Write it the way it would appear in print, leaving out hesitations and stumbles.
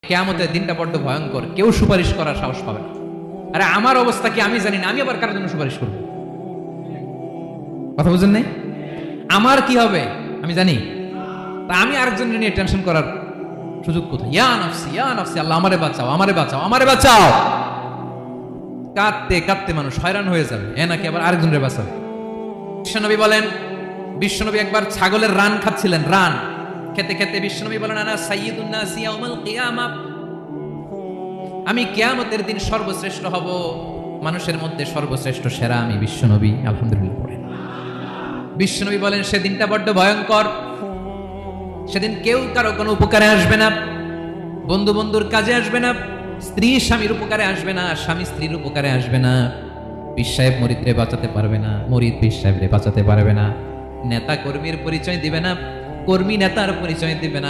কিয়ামতের দিনটা বড্ড ভয়ঙ্কর, কেউ সুপারিশ করার সাহস পাবে না। আরে আমার অবস্থা কি আমি জানি না, আমি আবার কারোর জন্য সুপারিশ করবো? কথা বুঝেন নাই? আমার কি হবে আমি জানি, তা আমি আরেকজনের নিয়ে টেনশন করার সুযোগ কোথায়? ইয়া নাফসি ইয়া নাফসি, আল্লাহ আমারে বাঁচাও আমারে বাঁচাও আমারে বাঁচাও। কাঁদতে কাঁদতে মানুষ হয়রান হয়ে যাবে, এ নাকি আবার আরেকজনের বাঁচাবে। বিশ্বনবী বলেন, বিশ্বনবী একবার ছাগলের রান খাচ্ছিলেন, রান খেতে খেতে বিশ্বনবী বলেন, আনা সাইয়্যিদুন নাসি ইয়াউমাল কিয়ামা, আমি কিয়ামতের দিন সর্বশ্রেষ্ঠ হব, মানুষের মধ্যে সর্বশ্রেষ্ঠ সেরা আমি বিশ্বনবী। আলহামদুলিল্লাহ পড়েন। বিশ্বনবী বলেন সেদিনটা বড্ড ভয়ঙ্কর, সেদিন কেউ কারো কোনো উপকারে আসবে না, বন্ধু বন্ধুর কাজে আসবে না, স্ত্রী স্বামীর উপকারে আসবে না, স্বামী স্ত্রীর উপকারে আসবে না, পীর সাহেব মরিদরে বাঁচাতে পারবে না, মরিদ পীর সাহেবরে বাঁচাতে পারবে না, নেতা কর্মীর পরিচয় দিবে না, কর্মী নেতার পরিচয় দিবে না।